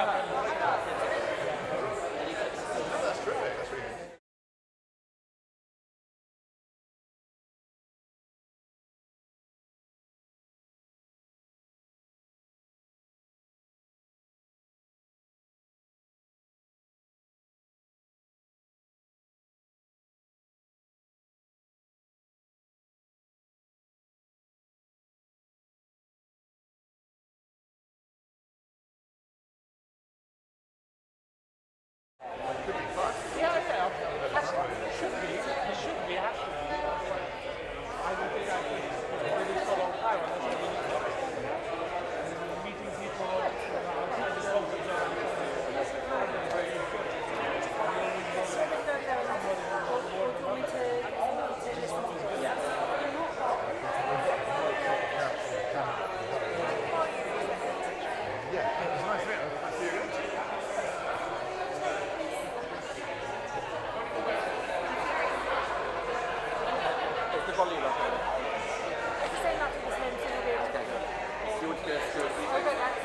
That's terrific. That's really good. Yeah, it should be. It should be. It has to be. I don't think I could do this for a long time unless I really love it. Meeting people outside the comfort zone. Very Yeah, it's nice. I see you again. It's the volume up. It's the same after the same, so you'll be able to Do you want to do a Okay, that's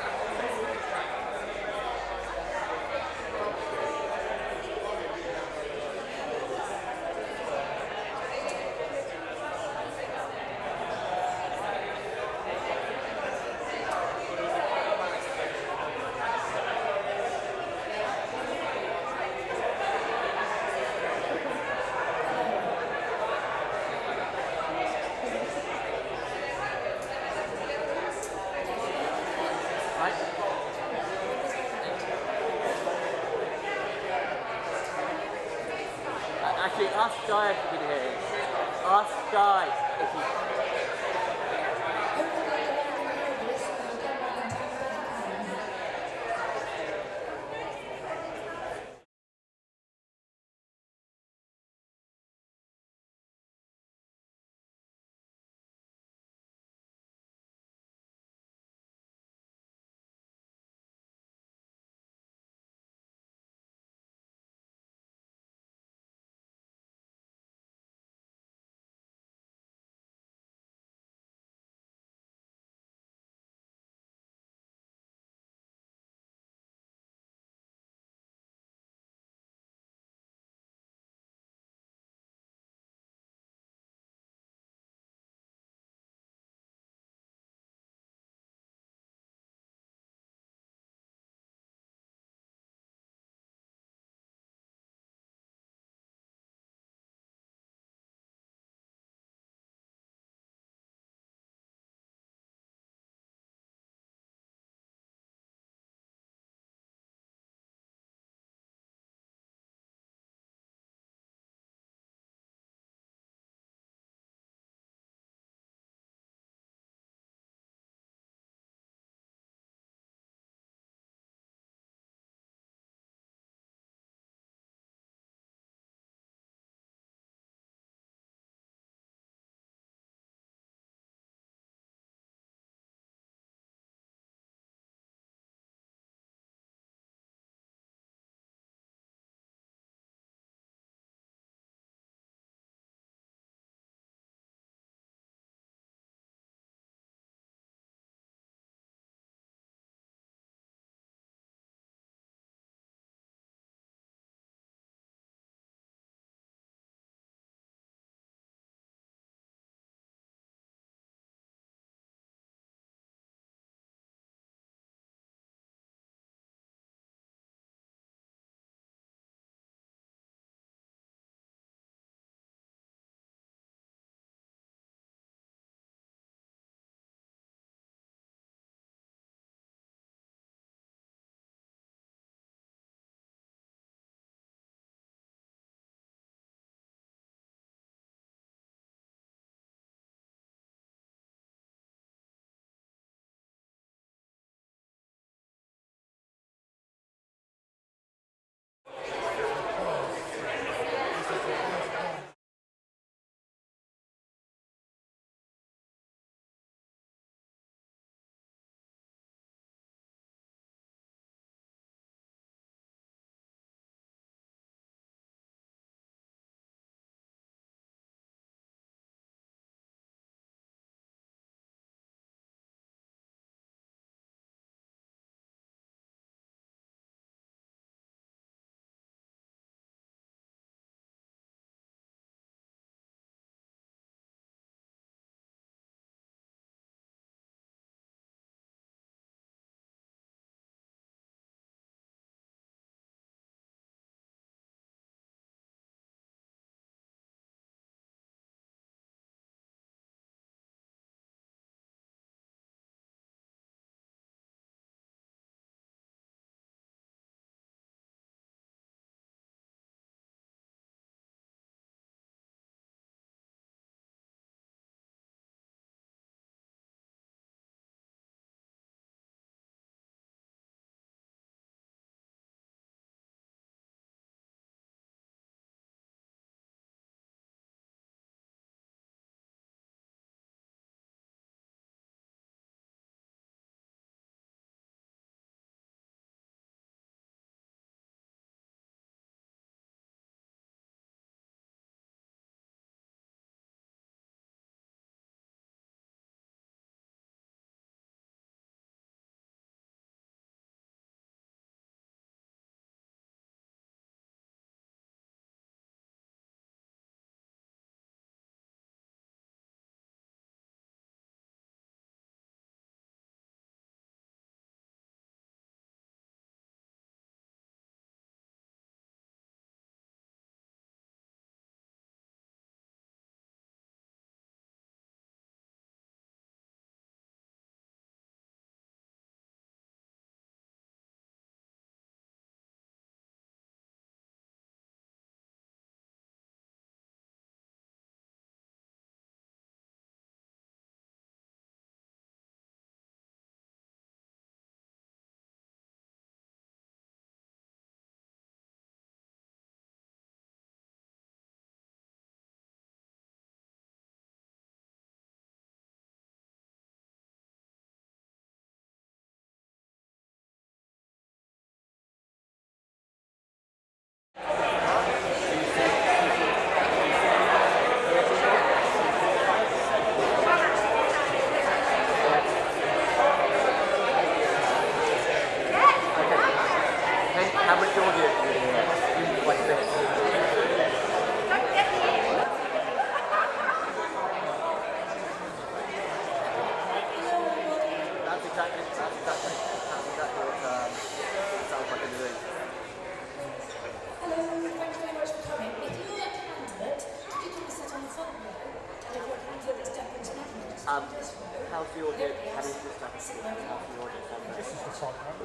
Actually, ask Guy if you can hear it. Ask Guy if you good really here. Quite a bit. That's exactly what sounds like in the room. Hello, thank you very much for coming. If you're a candidate, could you come and sit on the front row? And if you're a candidate that's deaf and speaking, just sit on this row. How's the audio? How does this stuff? How's the audio sound? This is the front row.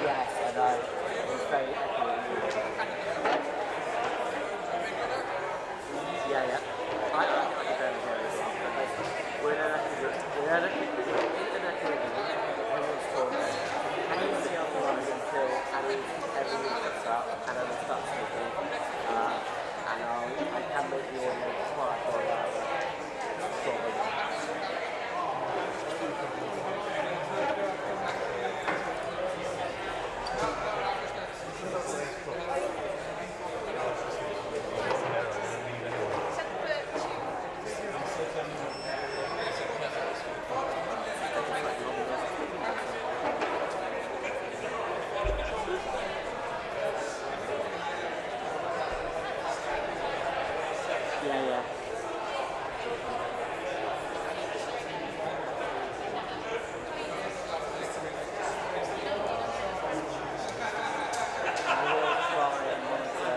Yes, I know. It's very echoey. Yeah, yeah. I can barely hear it as well. We're in an internet room. Everyone's talking. And you see on the line until everyone shuts up and then they start speaking. And I can make the audio quiet for about sort of. Yeah, yeah. I will try and monitor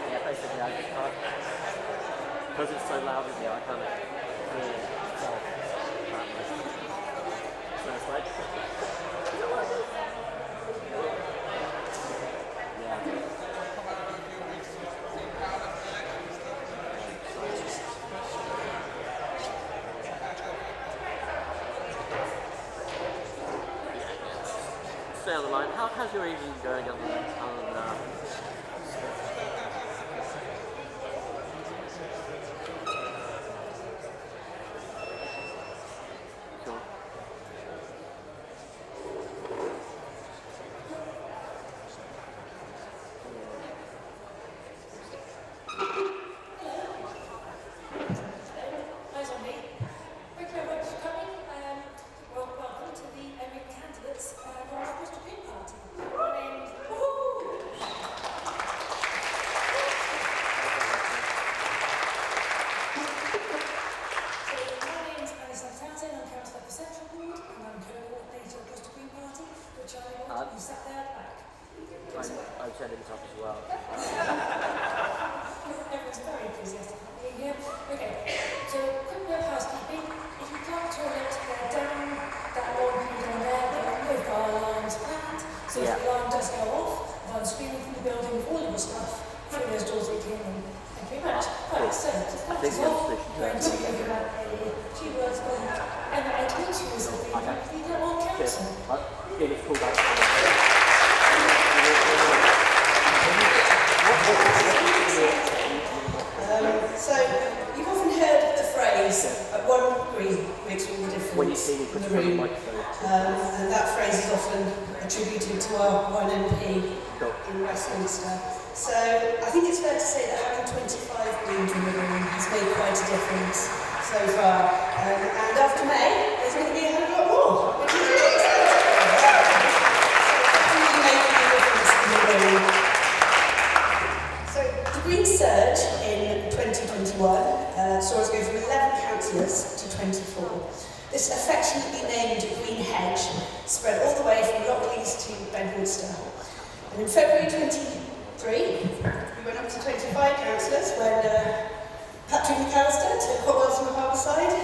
yeah, basically I just can't, because it's so loud in here, I can't hear myself. So it's like, yeah. Stay on the line. How's your evening going other than Cool. Eyes on me. Thank you very much for coming. Welcome to the American candidates for the Bristol Green Party. My name's I'm councillor for Central Ward and I'm co-coordinator of Bristol Green Party, which I want you sat there at the back. I'm setting this up as well. Everyone's very enthusiastic about being here. Okay, so quick bit of housekeeping. If you can't toilet, they're down that long corridor there. They've got both our alarms planned. So if the alarm does go off, if I'm screaming from the building with all of your stuff, through those doors we can. Thank you very much. Right, so to start us off, we're going to have a few words on Emma Edwards, who is the leader on council. Give it pulled out. So, you've often heard the phrase, one green makes all the difference When you see me put in it the on the room. microphone. And that phrase is often attributed to our one MP in Westminster. So, I think it's fair to say that having 25 greens in the room has made quite a difference so far. And after May, there's going to be a hell of a lot more, which is really exciting. So, definitely making a difference in the room. So, the Green Surge in 2021 saw us go from 11 councillors to 24. This affectionately named Green Hedge spread all the way from Lockleys to Bedminster. And in February 23, we went up to 25 councillors when Patrick McAllister took Cotwells from Harbourside.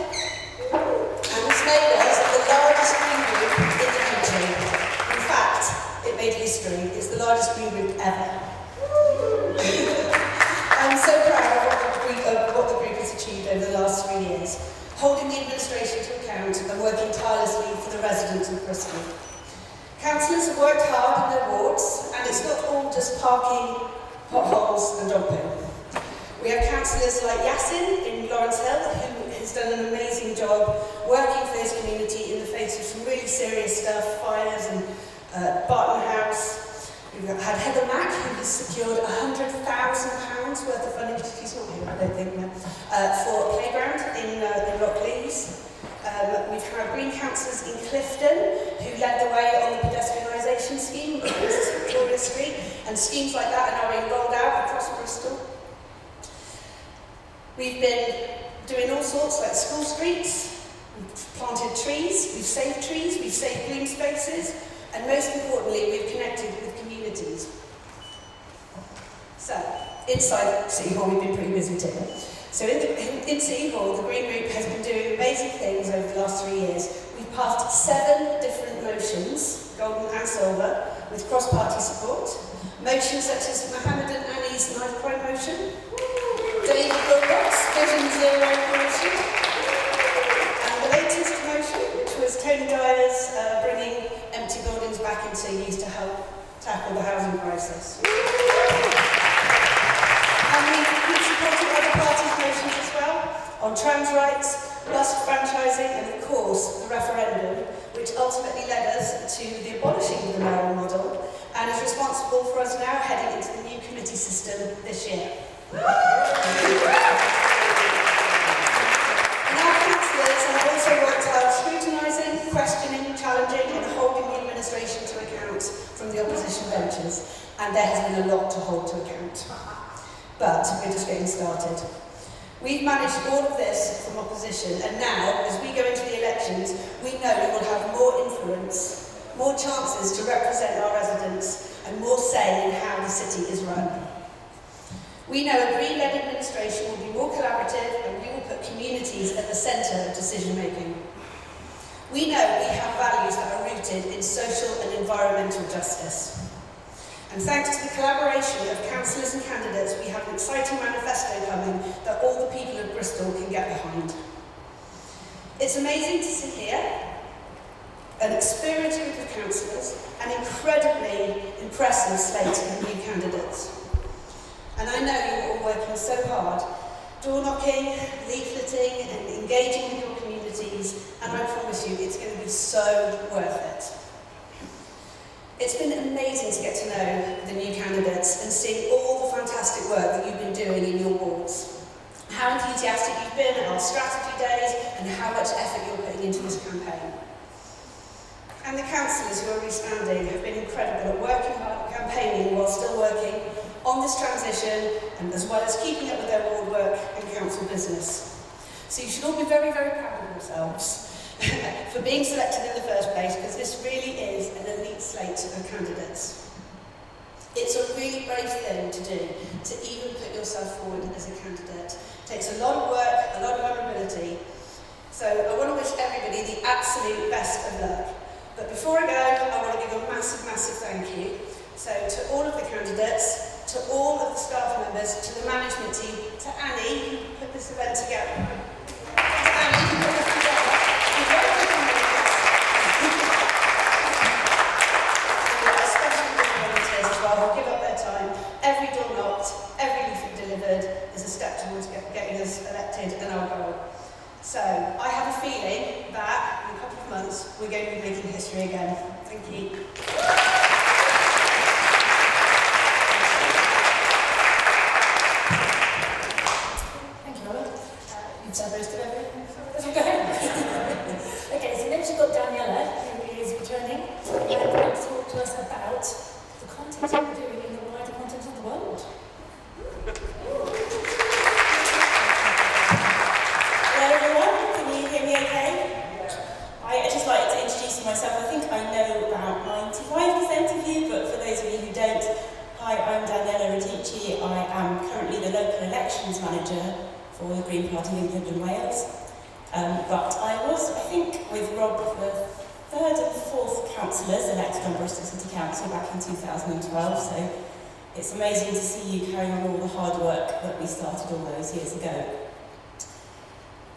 And this made us the largest green group in the country. In fact, it made history. It's the largest green group ever. I'm so proud of what the group has achieved over the last 3 years, holding the administration to account and working tirelessly for the residents of Bristol. Councillors have worked hard in their wards, and it's not all just parking, potholes and dog poo. We have councillors like Yasin in Lawrence Hill, who has done an amazing job working for this community in the face of some really serious stuff, fires and Barton House. We've had Heather Mack, who has secured £100,000 worth of funding, she's not here, I don't think, no, for a playground in Rockleys. We've had Green Councillors in Clifton, who led the way on the pedestrianisation scheme, Victoria Street, and schemes like that are now being rolled out across Bristol. We've been doing all sorts, like school streets, we've planted trees, we've saved green spaces, and most importantly, we've connected with communities. So, inside City Hall, we've been pretty busy too. So in City Hall, the Green Group has been doing amazing things over the last 3 years. We've passed 7 different motions, golden and silver, with cross-party support. Motions such as Mohammed and Annie's knife crime motion, David Bullock's Vision Zero motion, and the latest motion, which was Tony Dyer's bringing empty buildings back into use to help tackle the housing crisis. And we've supported other parties' motions as well, on trans rights, bus franchising, and of course, the referendum, which ultimately led us to the abolishing of the mayoral model, and is responsible for us now heading into the new committee system this year. And our councillors have also worked hard scrutinising, questioning, challenging, and holding the administration to account from the opposition benches, and there has been a lot to hold to account. But we're just getting started. We've managed all of this from opposition, and now, as we go into the elections, we know we will have more influence, more chances to represent our residents, and more say in how the city is run. We know a Green-led administration will be more collaborative, and we will put communities at the centre of decision-making. We know we have values that are rooted in social and environmental justice. And thanks to the collaboration of councillors and candidates, we have an exciting manifesto coming that all the people of Bristol can get behind. It's amazing to see here an experienced group of councillors, an incredibly impressive slate of new candidates. And I know you're all working so hard, door knocking, leafleting, and engaging with your communities, and I promise you it's going to be so worth it. It's been amazing to get to know the new candidates and see all the fantastic work that you've been doing in your wards. How enthusiastic you've been at our strategy days and how much effort you're putting into this campaign. And the councillors who are responding have been incredible at working hard, campaigning while still working on this transition, and as well as keeping up with their ward work and council business. So you should all be very, very proud of yourselves for being selected in the first place, because this really is an elite slate of candidates. It's a really brave thing to do, to even put yourself forward as a candidate. It takes a lot of work, a lot of vulnerability. So I want to wish everybody the absolute best of luck. But before I go, I want to give a massive, massive thank you. So to all of the candidates, to all of the staff members, to the management team, to Annie, who put this event together. To Annie, who put this together. Especially the volunteers as well, who give up their time. Every door knocked, every leaflet delivered is a step towards getting us elected and our goal. So I have a feeling that in a couple of months we're going to be making history again. Thank you. Thank you, Robert. You've said most of everything. Okay, so next we've got Daniela, who is returning, and going to talk to us about the content that we're doing in the wider context of the world. Hello everyone, can you hear me okay? I'd just like to introduce myself. I think I know about 95% of you, but for those of you who don't, hi, I'm Daniela Radici. I am currently the local elections manager for the Green Party of England and Wales. But I was, I think, with Rob, the third and fourth councillors elected on Bristol City Council back in 2012, so it's amazing to see you carrying on all the hard work that we started all those years ago.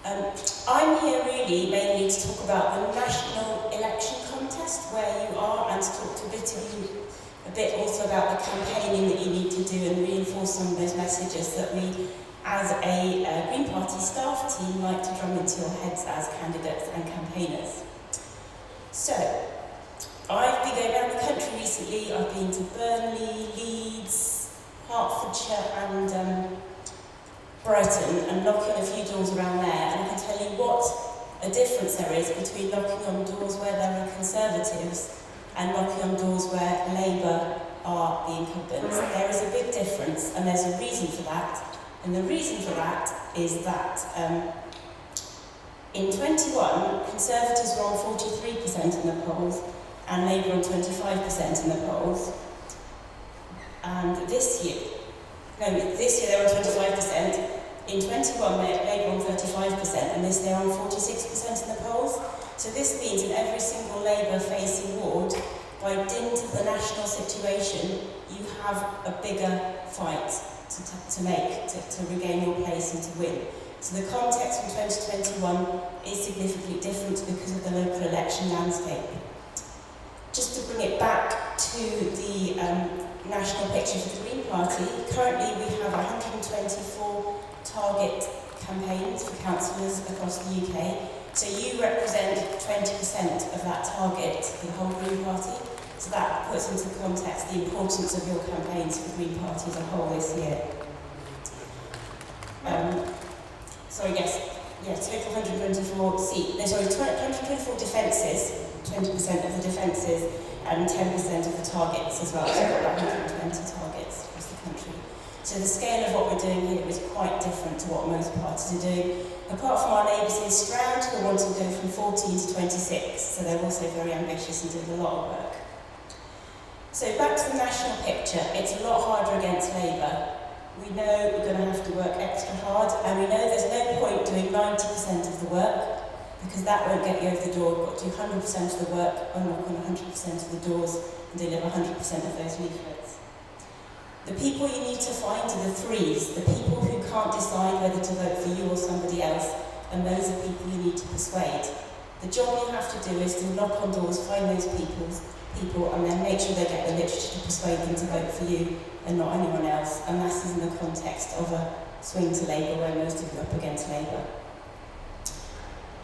I'm here really mainly to talk about the national election contest context where you are and to talk to a bit also about the campaigning that you need to do and reinforce some of those messages that we, as a Green Party staff team, like to drum into your heads as candidates and campaigners. So, I've been going around the country recently. I've been to Burnley, Leeds, Hertfordshire and Brighton and knocking a few doors around there, and I can tell you what a difference there is between knocking on doors where there are Conservatives and knocking on doors where Labour are the incumbents. There is a big difference, and there's a reason for that. And the reason for that is that in 21, Conservatives were on 43% in the polls, and Labour on 25% in the polls. And this year they were on 25%. In 21, Labour on 35%, and this they're on 46% in the polls. So this means in every single Labour-facing ward, by dint of the national situation, you have a bigger fight to make, to regain your place and to win. So the context from 2021 is significantly different because of the local election landscape. Just to bring it back to the national picture for the Green Party, currently we have 124 target campaigns for councillors across the UK. So you represent 20% of that target for the whole Green Party. So that puts into context the importance of your campaigns for the Green Party as a whole this year. Total 124 124 defences, 20% of the defences, and 10% of the targets as well. So we've got about 120 targets across the country. So the scale of what we're doing here is quite different to what most parties are doing. Apart from our neighbours in Stroud, who want to go from 14 to 26, so they're also very ambitious and doing a lot of work. So back to the national picture, it's a lot harder against Labour. We know we're going to have to work extra hard, and we know there's no point doing 90% of the work, because that won't get you over the door. We've got to do 100% of the work, unlock on 100% of the doors, and deliver 100% of those leaflets. The people you need to find are the threes, the people who can't decide whether to vote for you or somebody else, and those are people you need to persuade. The job you have to do is to knock on doors, find those people, and then make sure they get the literature to persuade them to vote for you and not anyone else, and that is in the context of a swing to Labour where most of you are up against Labour.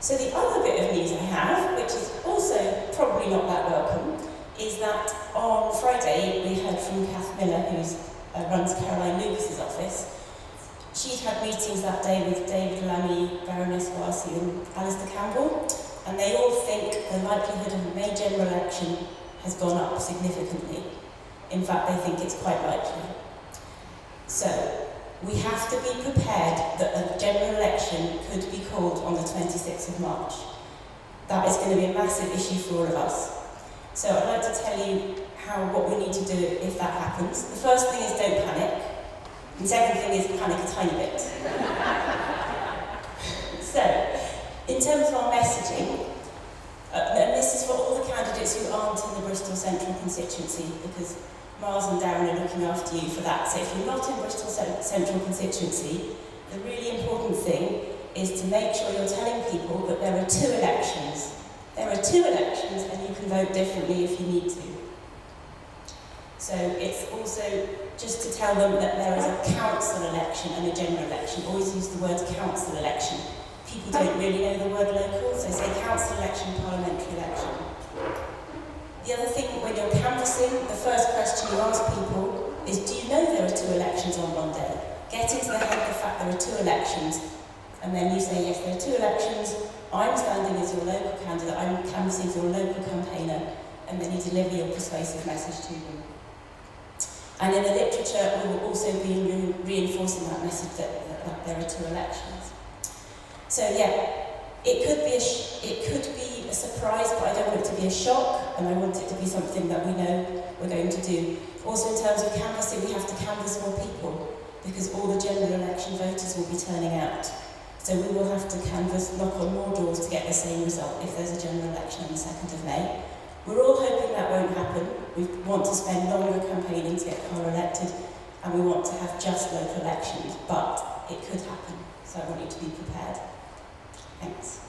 So the other bit of news I have, which is also probably not that welcome, is that on Friday we heard from Kath Miller, who runs Caroline Lucas's office. She'd had meetings that day with David Lammy, Baroness Warsi and Alistair Campbell, and they all think the likelihood of a May general election has gone up significantly. In fact, they think it's quite likely. So, we have to be prepared that a general election could be called on the 26th of March. That is going to be a massive issue for all of us. So I'd like to tell you what we need to do if that happens. The first thing is don't panic. And the second thing is panic a tiny bit. So, in terms of our messaging, and this is for all the candidates who aren't in the Bristol Central constituency, because Miles and Darren are looking after you for that. So if you're not in Bristol Central constituency, the really important thing is to make sure you're telling people that there are two elections. There are two elections and you can vote differently if you need to. So it's also just to tell them that there is a council election and a general election. Always use the word council election. People don't really know the word local, so say council election, parliamentary election. The other thing, when you're canvassing, the first question you ask people is, do you know there are two elections on one day? Get into the head the fact there are two elections, and then you say, yes, there are two elections, I'm standing as your local candidate, I'm canvassing as your local campaigner, and then you deliver your persuasive message to them. And in the literature, we will also be reinforcing that message that there are two elections. So yeah, it could be a surprise, but I don't want it to be a shock, and I want it to be something that we know we're going to do. Also, in terms of canvassing, we have to canvass more people, because all the general election voters will be turning out. So we will have to knock on more doors to get the same result if there's a general election on the 2nd of May. We're all hoping that won't happen. We want to spend longer campaigning to get Carl elected, and we want to have just local elections, but it could happen. So I want you to be prepared. Thanks.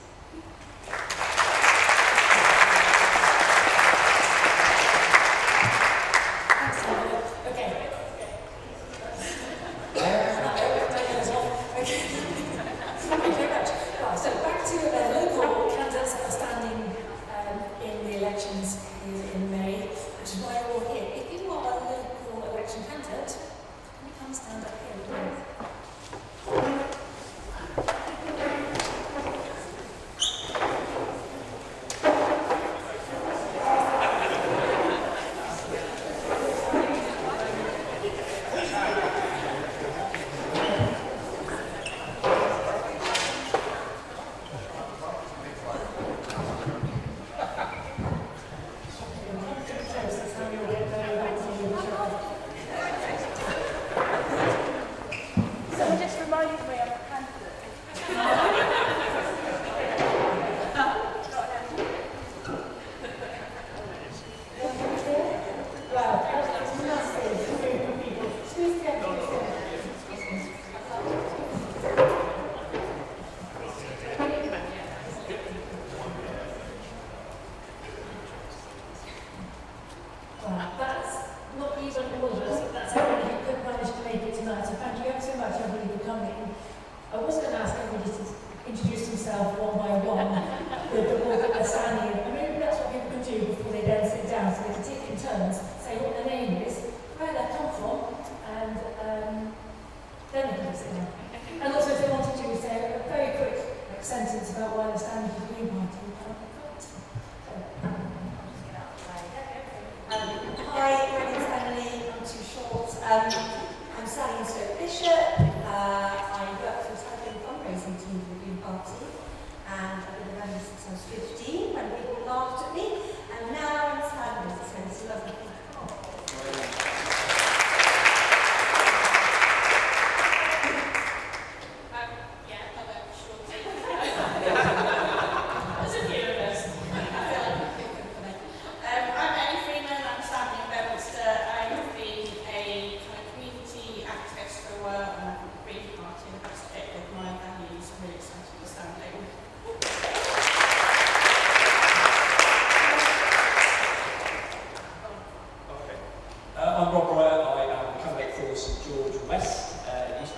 in May, which is why you're all here. If you are a local election candidate, can you come stand up here with me?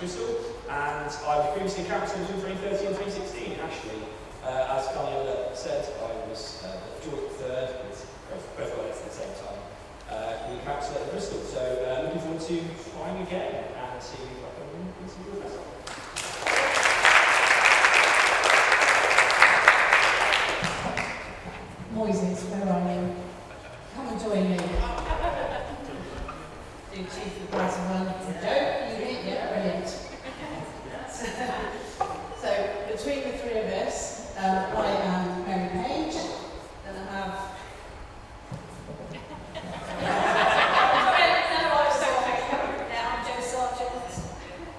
Bristol, and I was previously councillor between 2013 and 2016, actually. As Carla said, I was George III, both got elected at the same time, the councillor at Bristol. So looking forward to trying again and seeing if I can win some good results. Moises, where are you? Come and join me. Do chief the glass of wine. Joe, you read? Yeah, brilliant. So, between the three of us, I am Mary Page, and I have... I'm Joe Sargent.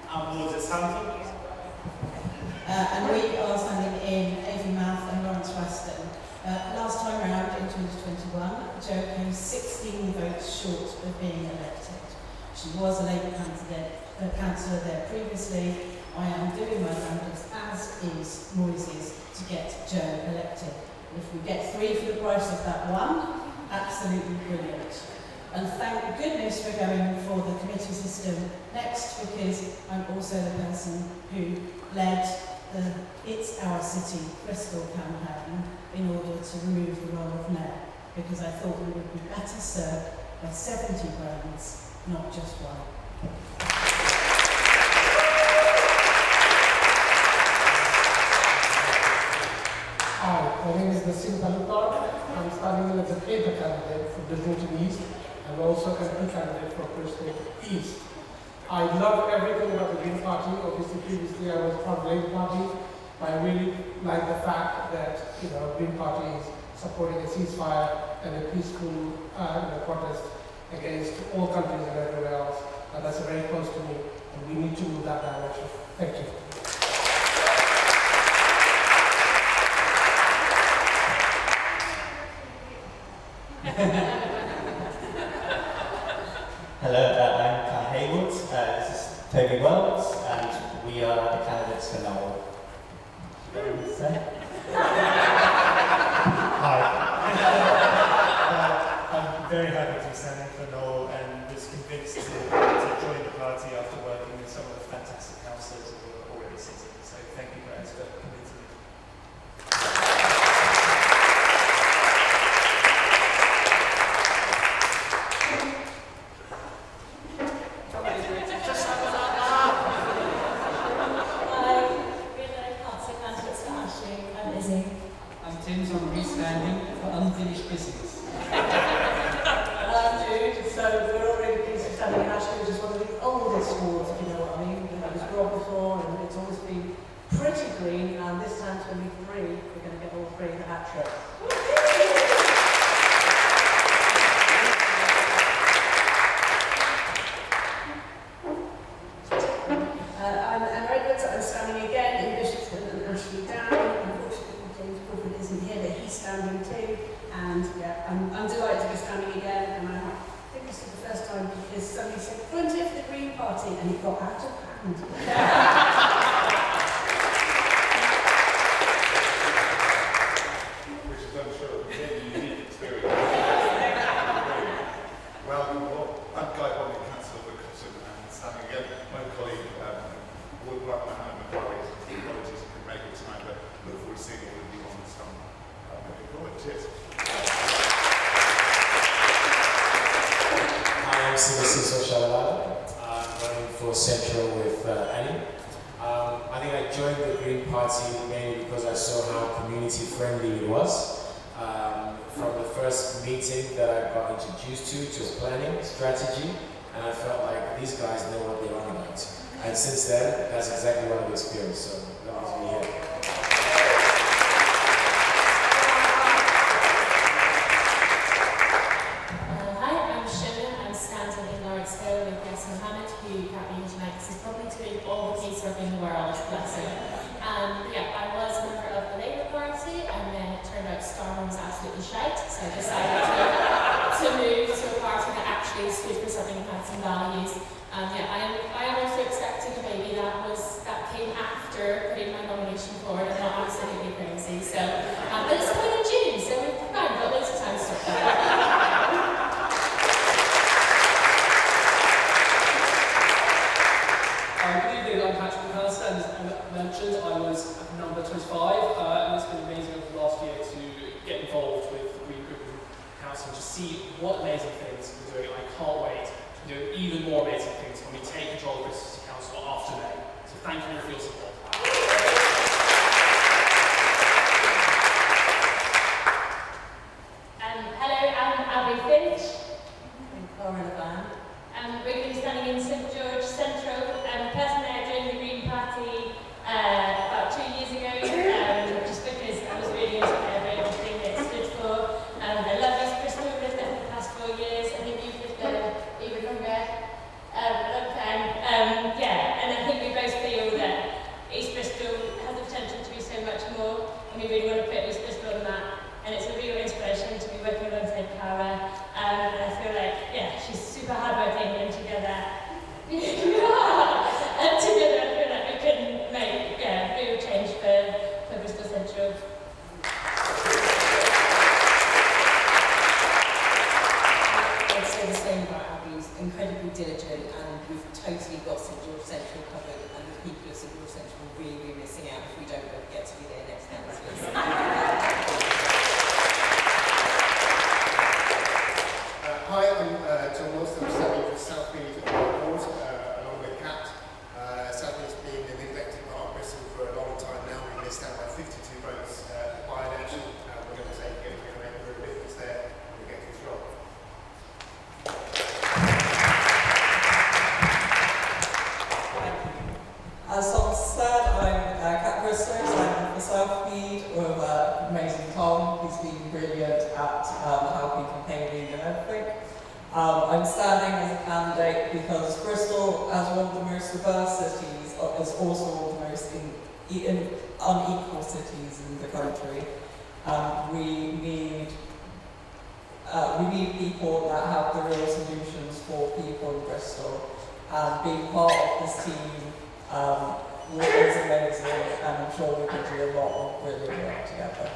I'm Moses Hampton. And we are standing in Avonmouth and Lawrence Weston. Last time round in 2021, Jo came 16 votes short of being elected. She was a Labour councillor there previously. I am doing my damnedest, as is Moises, to get Jo elected. If we get 3 for the price of that 1, absolutely brilliant. And thank goodness we're going for the committee system next, because I'm also the person who led the It's Our City Bristol campaign in order to remove the role of mayor, because I thought we would be better served by 70 brains, not just one. Hi, my name is Nassim Talukar. I'm standing as a paper candidate for Bristol East and also MP candidate for Bristol East. I love everything about the Green Party. Obviously, previously I was part of the Labour Party. I really like the fact that Green Party is supporting a ceasefire and a peaceful protest against all countries and everywhere else. And that's very close to me, and we need to move that direction. Thank you. Hello, I'm Cal Haywood. This is Toby Wells, and we are the candidates for Noel. Hi. I'm very happy to be standing for Noel and was convinced to join the party after working with some of the fantastic councillors who are already sitting. So thank you guys for convincing me. party and it got out of hand. Which is, I'm sure, a really unique experience. Well, I'm Guy Bonnet, Councillor for Cotton, and standing again, my colleague would like my hand and colleagues, apologies you couldn't make it tonight, but look forward to seeing all of you on the summer. Moving forward, cheers. Hi, I'm Sivasis Oshalala. I'm running for Central with Annie. I think I joined the Green Party mainly because I saw how community friendly it was. From the first meeting that I got introduced to planning, strategy, and I felt like these guys know what they're on about. And since then, that's exactly what I've experienced, so that was me here. Hi, I'm Shona. I'm standing in Lawrence Hill with Gas Mohammed, who can't be here tonight because he's probably doing all the casework in the world, bless him. Yeah, I was a member of the Labour Party, and then it turned out Stormont was absolutely shite, so I decided to move to a party that actually stood for something and had some values. Yeah, I am also expecting a baby that came after putting my nomination forward. I'm not absolutely crazy, so but it's coming in June, so we've got loads of time to sort that out. Good evening, I'm Patrick McAllister, as Emma mentioned, I was at number 25, and it's been amazing over the last year to get involved with the Green Group and Council and to see what amazing things we're doing. I can't wait to do even more amazing things when we take control of Bristol City Council after May. So thank you all for your support. Hello, I'm Abby Finch. I'm Cora Levan. We're going to be standing in St George Central. Personally, I joined the Green Party about 2 years ago, just because I was really into everything that it stood for. I love East Bristol, I've lived there for the past 4 years. I think you've lived there even longer, a long time. Yeah, and I think we both feel that East Bristol has the potential to be so much more, and we really want to put East Bristol on that. And it's a real inspiration to be working alongside Cara. And I feel like, yeah, she's super hardworking, and together, and together I feel like we can make real change for Bristol Central. I'd say the same about Abby. He's incredibly diligent, and we've totally got St George Central covered, and the people of St George Central will really be missing out if we don't get to be their next councillors. Hi, I'm John Wilson. I'm standing for South Mead Ward, along with Kat. South Mead's been an elected part of Bristol for a long time now. We missed out by 52 votes by election. We're going to take it, we're going to make a real difference there, and we'll get control. As Tom said, I'm Kat Bristol, I'm for South Mead with amazing Tom. He's been brilliant at helping campaigning and everything. I'm standing as a candidate because Bristol, as one of the most diverse cities, is also one of the most unequal cities in the country. We need people that have the real solutions for people in Bristol. And being part of this team is amazing, and I'm sure we can do a lot of really work together.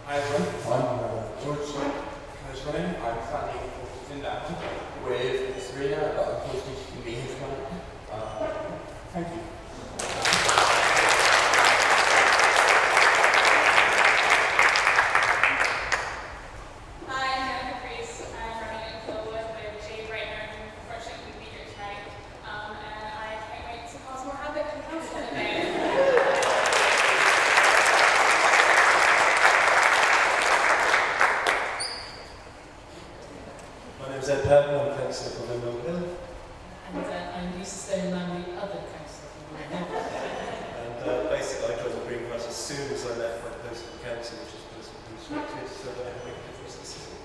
Hi everyone, I'm George Kirschmann. I'm standing for Linda with Serena, unfortunately she can be here tonight. Thank you. I'm Councillor for Windmill Hill. And I'm Lisa Stone, and I'm the other councillor for Windmill Hill. And basically I joined the Green Party as soon as I left my post at the council, which is restricted, so that I can make a difference to the city.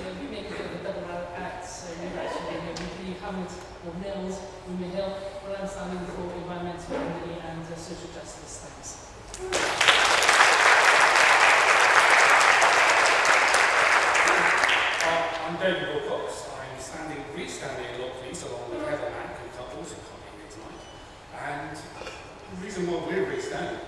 And we make a bit of a double act, so we've actually we Hammond or Mills, Windmill Hill, where I'm standing for environmental, community and social justice. Thanks. The reason why we're restanding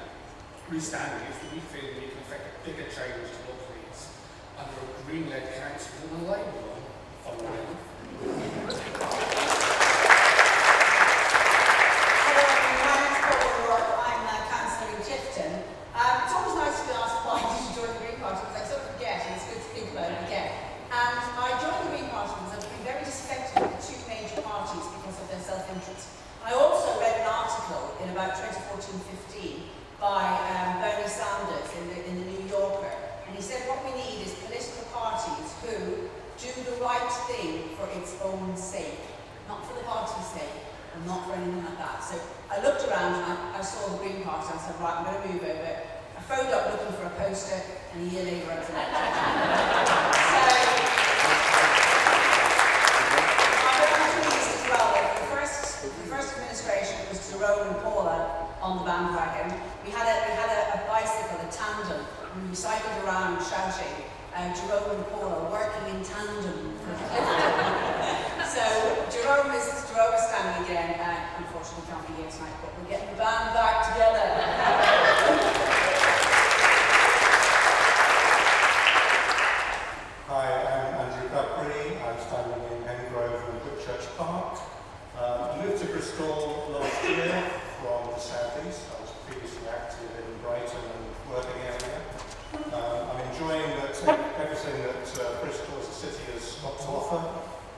is that we feel we can affect a bigger change towards these under a green-led council than a Labour one, funnily enough. Councillor in Clifton. It's always nice to be asked why did you join the Green Party, because I sort of forget and it's good to think about it again. And I joined the Green Party because I've been very disaffected with the two major parties because of their self-interest. I also read an article in about 2014-15 by Bernie Sanders in the New Yorker, and he said what we need is political parties who do the right thing for its own sake, not for the party's sake, and not for anything like that. So I looked around and I saw the Green Party and I said, right, I'm going to move over. I phoned up looking for a poster, and a year later I was elected. So I'm very pleased as well that the first administration was Jerome and Paula on the bandwagon. We had a bicycle, a tandem. We cycled around shouting, Jerome and Paula working in tandem for Clifton. So Jerome is standing again, unfortunately can't be here tonight, but we're getting the band back together. Hi, I'm Andrew Guthrie. I'm standing in Hengrove and Whitchurch Park. I moved to Bristol last year from the southeast. I was previously active in Brighton and working area. I'm enjoying everything that Bristol as a city has got to offer,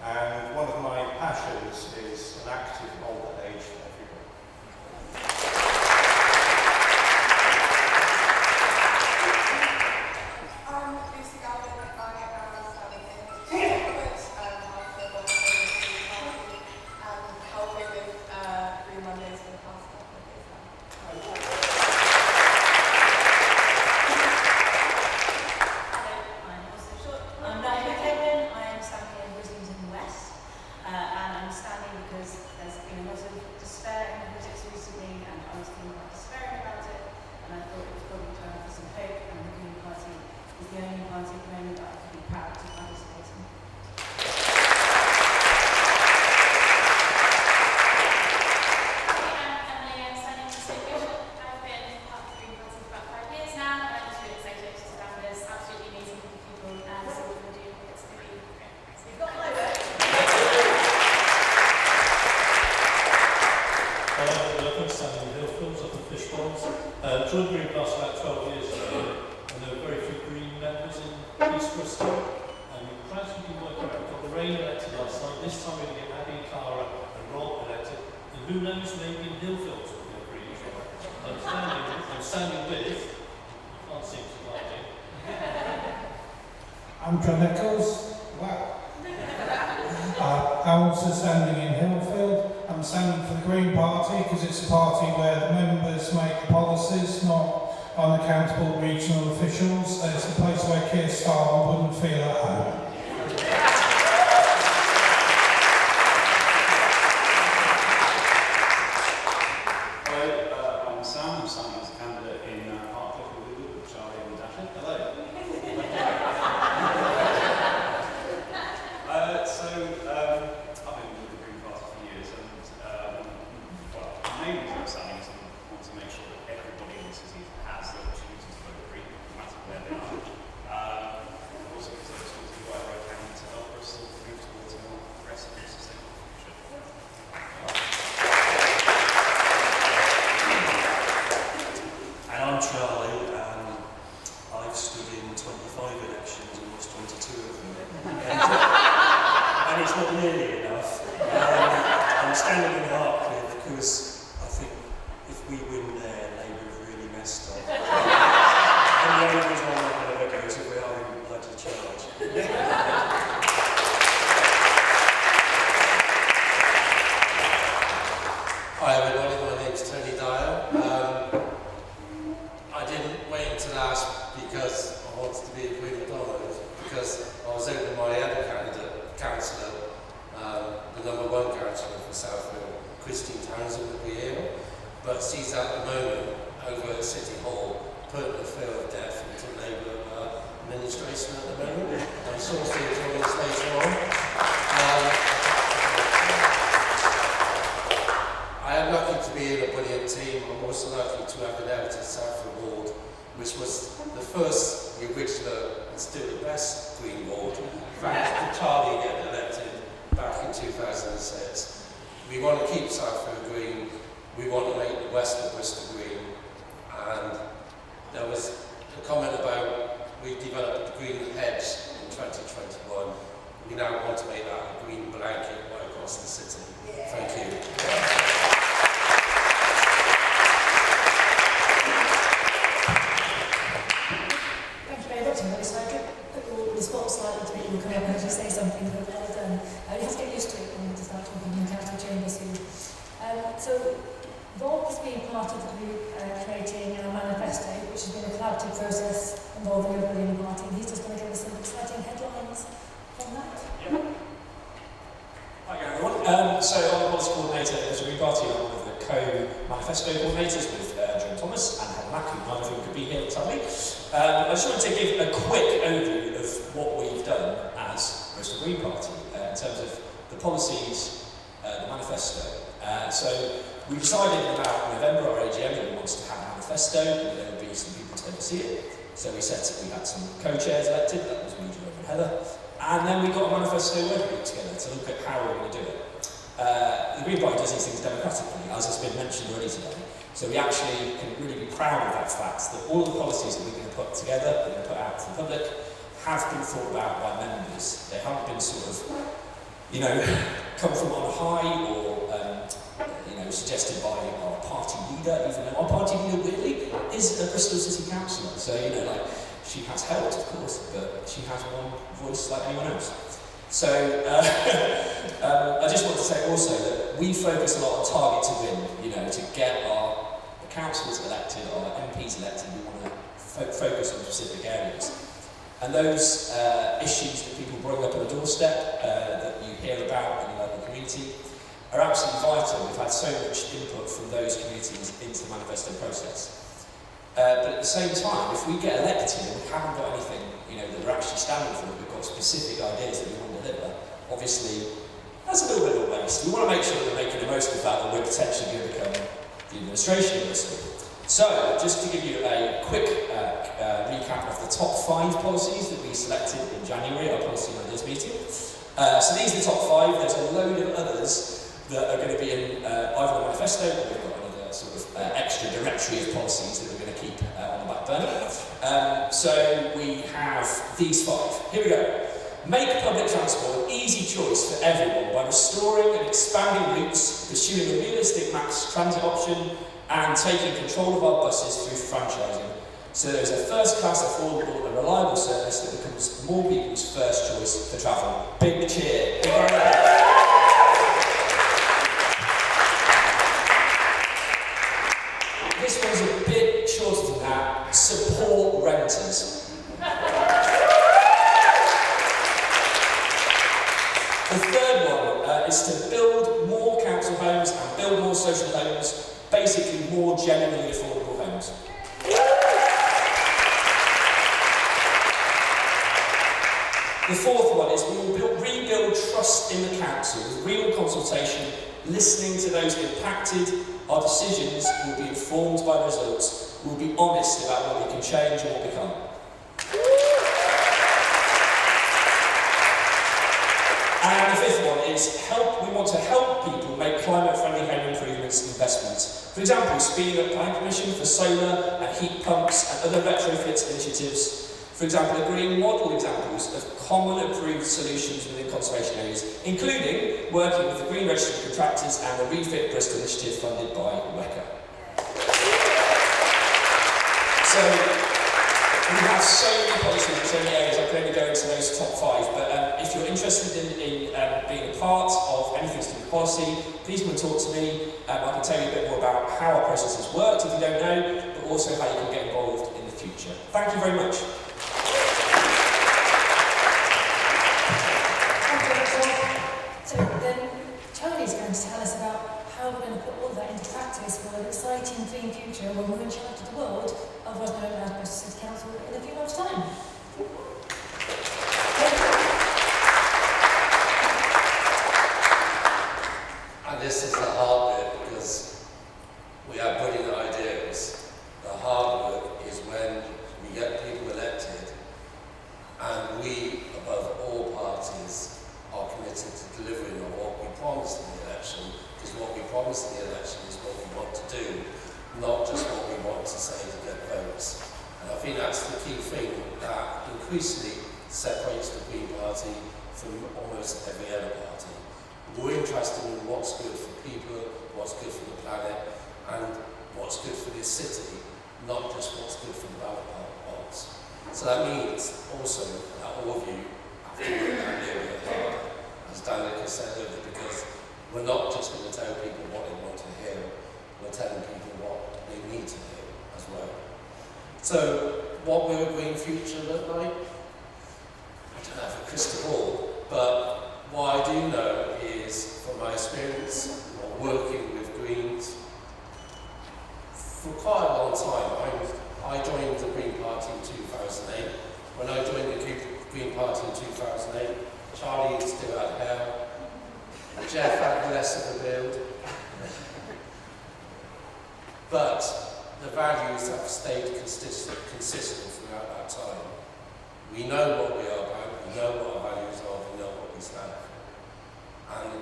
and one of my passions is an active older age for everyone. Joined Green Party about 12 years ago, and there were very few Green members in East Bristol, and we're gradually been working out. We've got Lorraine elected last night, this time we're going to get Abby, Cara, and Rob elected, and who knows, maybe in Hillfield will be a Green as well. I'm standing with, you can't seem to like me. I'm John Eccles. Wow. I'm also standing in Hillfield. I'm standing for the Green Party because it's a party where the members make the policies, not unaccountable regional officials. It's a place where Keir Starmer wouldn't feel at home. I'm Sam. I'm standing as a candidate in Hartlepool with Charlie and Dasha. Hello. I've been with the Green Party for years, and mainly I'm standing is I want to make sure that everybody in the city has the opportunity to vote Green, no matter where they are. Also, because I just want to do whatever I can to help Bristol move towards a more progressive and sustainable future. And I'm Charlie, and I've stood in 25 elections and lost 22 of them. And it's not nearly enough. I'm standing in Hartcliffe because I think if we win there, Labour have really messed up. And the only reason I'm not going to ever go is if we are in bloody charge. Hi everybody, my name's Tony Dyer. I didn't wait until last because I wanted to be a Queen McDonald, because I was hoping my other councillor, the #1 councillor for Southfield, Christine Townsend, would be here, but she's at the moment over at City Hall putting the fear of death into Labour administration at the moment. I'm sure she'll join us later on. I am lucky to being a brilliant team, I'm also lucky to have inherited Southfield Ward, which was the first, the original, and still the best Green Ward. Thanks to Charlie getting elected back in 2006. We want to keep Southfield green, we want to make the west of Bristol green, and there was a comment about we developed a green hedge in 2021. We now want to make that a green blanket right across the city. Thank you. Thank you very much, Emily. So I could put you all on the spot slightly to make you come up and actually say something, but well done. You have to get used to it when you start talking in the council chamber soon. So Rob has been part of the group creating our manifesto, which has been a collaborative process involving everybody in the party. He's just going to give us some exciting headlines from that. Yeah. Hi again, everyone. So I'm the policy coordinator at the Green Party. I'm one of the co-manifesto coordinators with John Thomas and Helen Mack, who neither of whom could be here sadly. I just wanted to give a quick overview of what we've done as Bristol Green Party in terms of the policies, the manifesto. So we decided in about November, our AGM, that we wanted to have a manifesto, and there would be some people to oversee it. So we had some co-chairs elected, that was me, Joe, and Heather. And then we got a manifesto working group together to look at how we're going to do it. The Green Party does these things democratically, as has been mentioned already today. So we actually can really be proud of that fact that all of the policies that we're going to put together, that we're going to put out to the public, have been thought about by members. They haven't been sort of, come from on high or, suggested by our party leader, even though our party leader, weirdly, is a Bristol City Councillor. So, she has helped, of course, but she has one voice like anyone else. So, I just want to say also that we focus a lot on target to win, to get our councillors elected, our MPs elected. We want to focus on specific areas. And those issues that people bring up on the doorstep, that you hear about in the local community, are absolutely vital. We've had so much input from those communities into the manifesto process. But at the same time, if we get elected and we haven't got anything that we're actually standing for, we've got specific ideas that we want to deliver, obviously that's a little bit of a waste. We want to make sure that we're making the most of that, and we're potentially going to become the administration of Bristol. So, just to give you a quick recap of the top 5 policies that we selected in January, our policy and ideas meeting. So these are the top 5. There's a load of others that are going to be in either the manifesto, or we've got another sort of extra directory of policies that we're going to keep on the back burner. So we have these 5. Here we go. Make public transport an easy choice for everyone by restoring and expanding routes, pursuing a realistic mass transit option, and taking control of our buses through franchising. So there's a first-class, affordable and reliable service that becomes more people's first choice for travel. Big cheer. Big round. This one's a bit shorter than that. Support renters. The third one is to build more council homes and build more social homes, basically more genuinely affordable homes. The fourth one is we will rebuild trust in the council with real consultation, listening to those impacted. Our decisions will be informed by results. We'll be honest about what we can change and what we can't. And the fifth one is we want to help people make climate-friendly home improvements investments. For example, speeding up planning permission for solar and heat pumps and other retrofit initiatives. For example, agreeing model examples of common approved solutions within conservation areas, including working with the Green Registered Contractors and the Refit Bristol initiative funded by WECA. So, we have so many policies in so many areas. I can only go into those top 5, but if you're interested in being a part of anything to do with policy, please come and talk to me. I can tell you a bit more about how our process has worked if you don't know, but also how you can get involved in the future. Thank you very much. So then Charlie's going to tell us about how we're going to put all that into practice for an exciting clean future when we're in charge of the world of what's known as Bristol City Council in a few months' time. And this is the hard bit, because increasingly separates the Green Party from almost every other party. We're interested in what's good for people, what's good for the planet, and what's good for this city, not just what's good for the ballot box. So that means also that all of you have to work that area hard, as Danica said earlier, because we're not just going to tell people what they want to hear, we're telling people what they need to hear as well. So, what will a green future look like? I don't have a crystal ball, but what I do know is, from my experience of working with Greens for quite a long time, I joined the Green Party in 2008. When I joined the Green Party in 2008, Charlie still had hair, Jeff had less of a build, but the values have stayed consistent throughout that time. We know what we are about, we know what our values are, we know what we stand for. And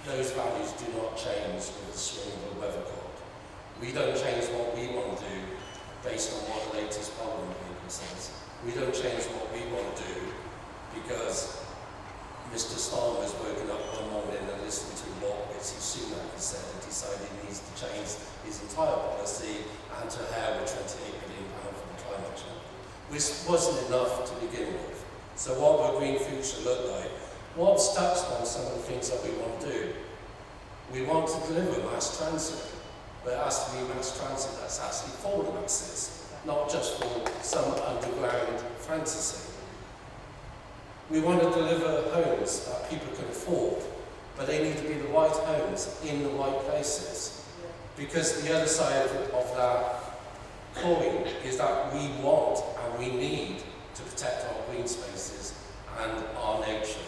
those values do not change with the swing of a weathercock. We don't change what we want to do based on what the latest polling paper says. We don't change what we want to do because Mr. Starmer's woken up one morning and listened to what Rishi Sunak has said and decided he needs to change his entire policy and to have a £28 billion for the climate change, which wasn't enough to begin with. So what will a green future look like? What's touched on some of the things that we want to do? We want to deliver mass transit, but it has to be mass transit that's actually for the masses, not just for some underground fantasy. We want to deliver homes that people can afford, but they need to be the right homes in the right places. Because the other side of that coin is that we want and we need to protect our green spaces and our nature.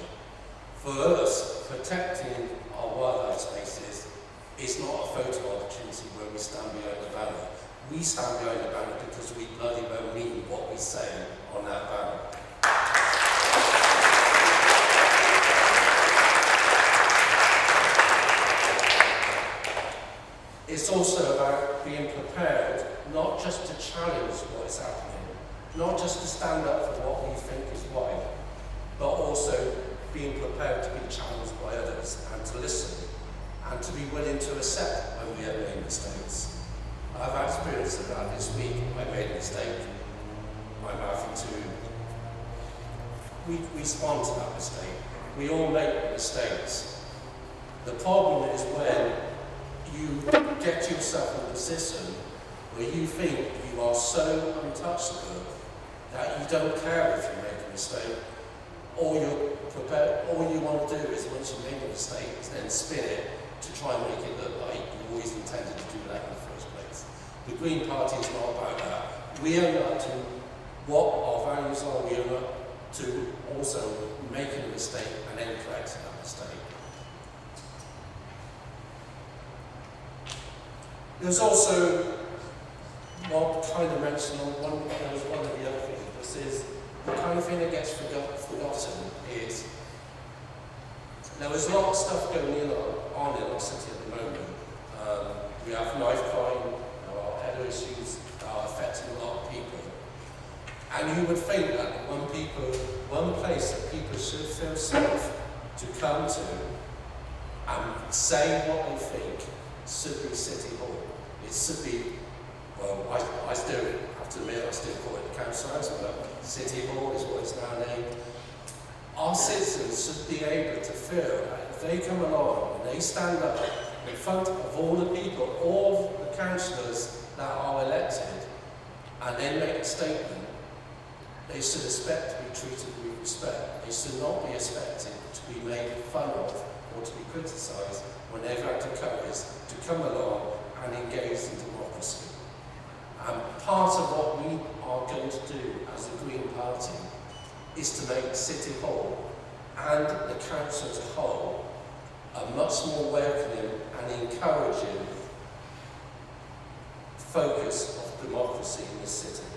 For us, protecting our wildlife spaces is not a photo opportunity where we stand behind the banner. We stand behind the banner because we bloody well mean what we say on that banner. It's also about being prepared, not just to challenge what is happening, not just to stand up for what we think is right, but also being prepared to be challenged by others and to listen and to be willing to accept when we have made mistakes. I've had experience of that this week. I made a mistake. I'm having to respond to that mistake. We all make mistakes. The problem is when you get yourself in a position where you think you are so untouchable that you don't care if you make a mistake. All you want to do is, once you make a mistake, then spin it to try and make it look like you always intended to do that in the first place. The Green Party is not about that. We own up to what our values are. We own up to also making a mistake and then correcting that mistake. There's also what kind of mentioned on one of the other things. This is the kind of thing that gets forgotten is there was a lot of stuff going on in our city at the moment. We have knife crime, there are pedo issues that are affecting a lot of people. And you would think that one place that people should feel safe to come to and say what they think should be City Hall. It should be, well, I still have to admit, I still call it the council house, but City Hall is what it's now named. Our citizens should be able to feel that if they come along and they stand up in front of all the people, all the councillors that are elected, and then make a statement, they should expect to be treated with respect. They should not be expected to be made fun of or to be criticised when they've had the courage to come along and engage in democracy. And part of what we are going to do as a Green Party is to make City Hall and the council as a whole a much more welcoming and encouraging focus of democracy in this city.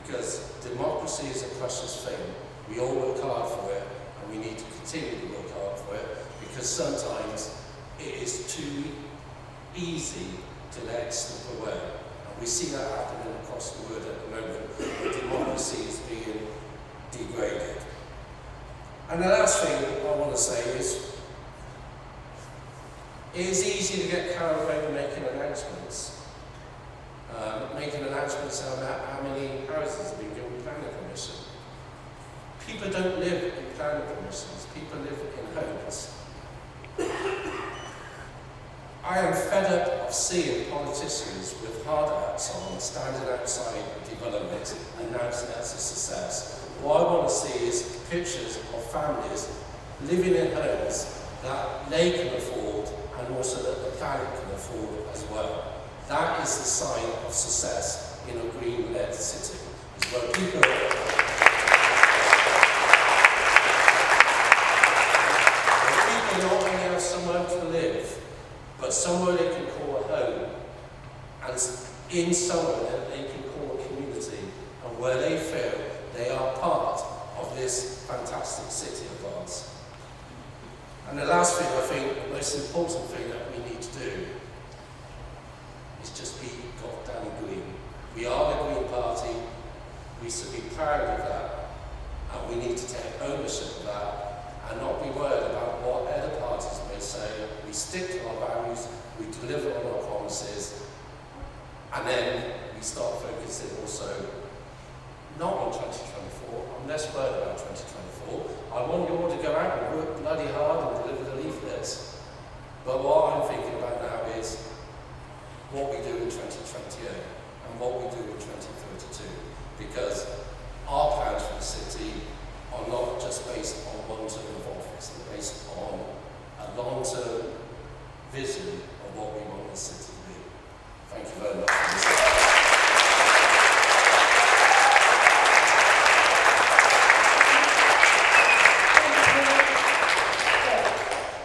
Because democracy is a precious thing. We all work hard for it, and we need to continue to work hard for it, because sometimes it is too easy to let it slip away. And We see that happening across the world at the moment, where democracy is being degraded. And the last thing I want to say is, it is easy to get carried away with making announcements. Making announcements about how many houses have been given planning permission. People don't live in planning permissions, people live in homes. I am fed up of seeing politicians with hard hats on standing outside development announcing it as a success. What I want to see is pictures of families living in homes that they can afford and also that the planet can afford as well. That is the sign of success in a green-led city. It's where people not only have somewhere to live, but somewhere they can call a home, and in somewhere that they can call a community, and where they feel they are part of this fantastic city of ours. And the last thing, I think, the most important thing that we need to do is just be goddamn green. We are the Green Party, we should be proud of that, and we need to take ownership of that, and not be worried about what other parties may say. We stick to our values, we deliver on our promises, and then we start focusing also not on 2024. I'm less worried about 2024. I want you all to go out and work bloody hard and deliver the leaflets. But what I'm thinking about now is what we do in 2028 and what we do in 2032. Because our plans for the city are not just based on one term of office, they're based on a long-term vision of what we want the city to be. Thank you very much for listening.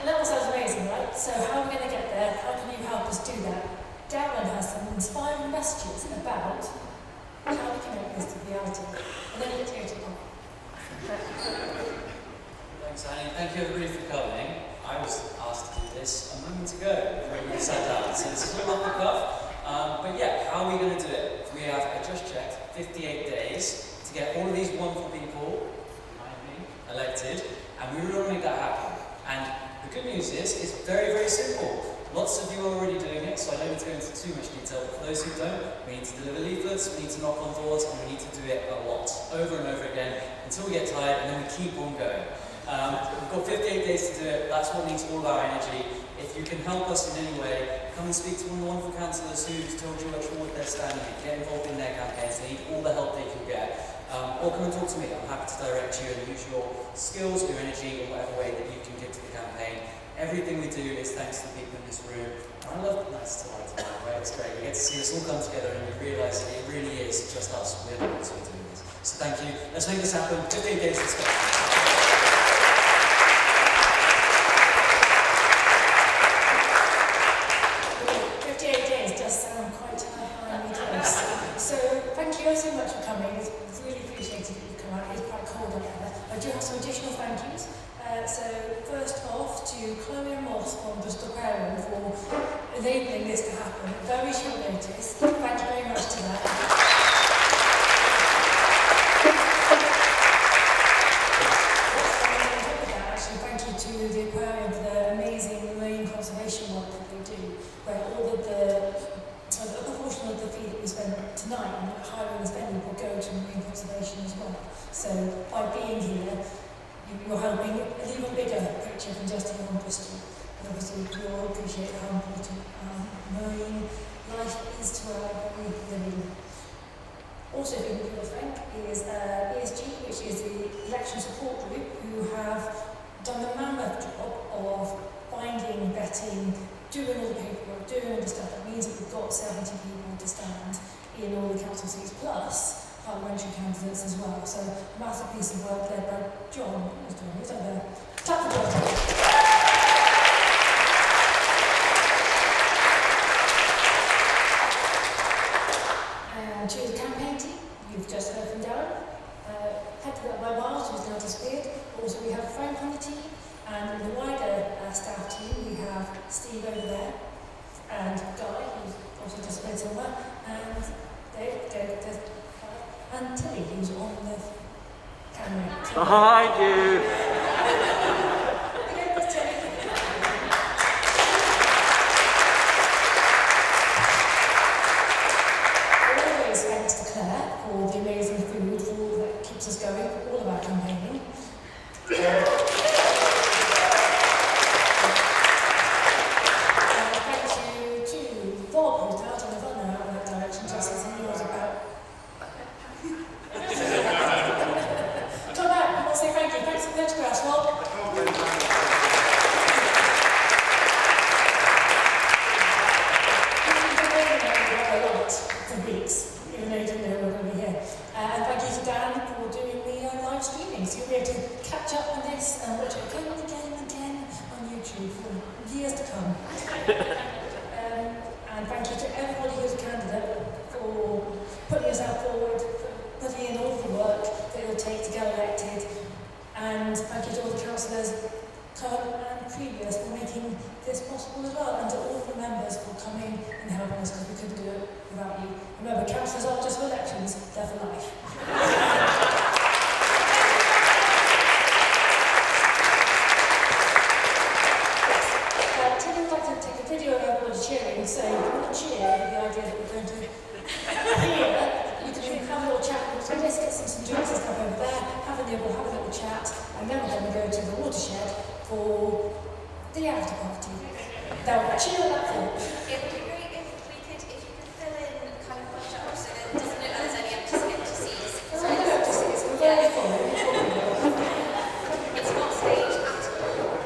And that all sounds amazing, right? So how are we going to get there? How can you help us do that? Darren has some inspiring messages about how we can make this a reality. And then you get to go to the Thanks, Annie. Thank you everybody for coming. I was asked to do this a moment ago when we sat down, so it's a little off the cuff. But yeah, how are we going to do it? We have, I just checked, 58 days to get all of these wonderful people elected, and we really want to make that happen. And the good news is, it's very, very simple. Lots of you are already doing it, so I don't need to go into too much detail, but for those who don't, we need to deliver leaflets, we need to knock on doors, and we need to do it a lot, over and over again, until we get tired, and then we keep on going. We've got 58 days to do it, that's what needs all of our energy. If you can help us in any way, come and speak to one of the wonderful councillors who's told you what they're standing in, get involved in their campaigns, they need all the help they can get. Or come and talk to me, I'm happy to direct you and use your skills, your energy, in whatever way that you can give to the campaign. Everything we do is thanks to the people in this room. And I love the nice tonight, right? It's great. We get to see us all come together and we realise that it really is just us. We're the ones who are doing this. So thank you. Let's make this happen. 15 days, let's go. 58 days does sound quite highly close. So thank you so much for coming. It's really appreciated that you've come out. It's quite cold out there. I do have some additional thank yous. So first off to Chloe and Moss from Bristol Aquarium for enabling this to happen. Very short notice. Thank you very much to that. Actually, thank you to the aquarium for the amazing marine conservation work that they do, where all of a proportion of the fee that we spend tonight on hiring this venue will go to marine conservation as well. So by being here, you're helping an even bigger picture than just here on Bristol. And obviously we all appreciate how important marine life is to our very living. Also being people to thank is ESG, which is the election support group, who have done the mammoth job of finding, vetting, doing all the paperwork, doing all the stuff. That means that we've got 70 people to stand in all the council seats, plus parliamentary candidates as well. So a massive piece of work led by John. Who's over there? Tap for John. And to the campaign team, you've just heard from Darren. Headed up by Miles, who's now disappeared. Also we have Frank on the team, and in the wider staff team we have Steve over there, and Guy, who's also disappeared somewhere, and and Tilly, who's on the camera. Hi, you. Always thanks to Claire for the amazing food, for all that keeps us going, for all of our campaigning. Thank you to Bob, who's out on the run now in that direction, just as he was about. Come back, I want to say thank you. Thanks for the photographs, Bob. For weeks, even though you didn't know we were going to be here. And thank you to Dan for doing the live streaming, so you'll be able to catch up on this and watch it again and again and again on YouTube for years to come. And thank you to everybody who's a candidate for putting yourself forward, for putting in all the work that it'll take to get elected. And thank you to all the councillors, current and previous, for making this possible as well, and to all the members for coming and helping us, because we couldn't do it without you. Remember, councillors aren't just for elections, they're for life. Tilly would like to take a video of everybody cheering, so if you want to cheer with the idea that we're going to here, you can have a little chat with some biscuits and some drinks and stuff over there, have a nibble, have a little chat, and then we're going to go to the watershed for the after party. Now, cheer on that thought. It would be great if you could fill in kind of push up so that it doesn't look like there's any empty seats. There's no empty seats, we're very full. It's not staged at all.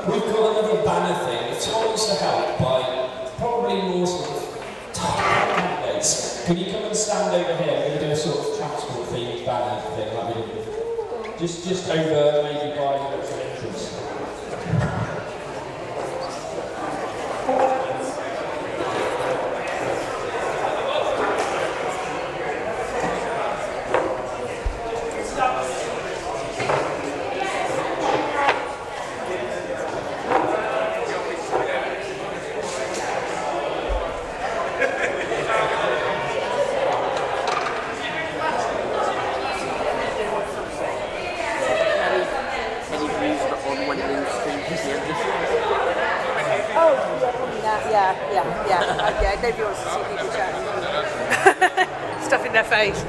We've got another banner thing. It's always to help by probably more sort of candidates. Can you come and stand over here? We're going to do a sort of transport themed banner thing like we did. Just over maybe by the entrance. Yeah, nobody wants to see people chatting. Stuff in their face.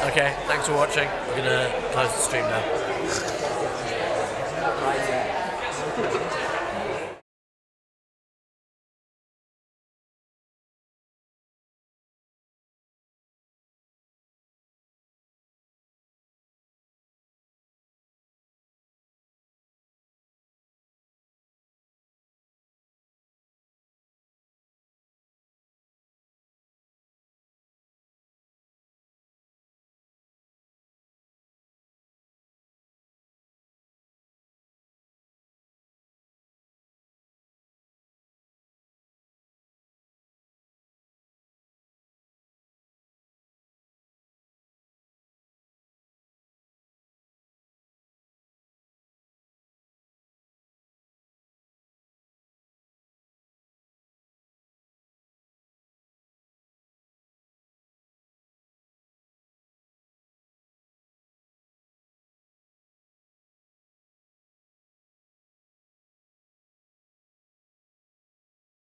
Okay, thanks for watching. We're going to close the stream now.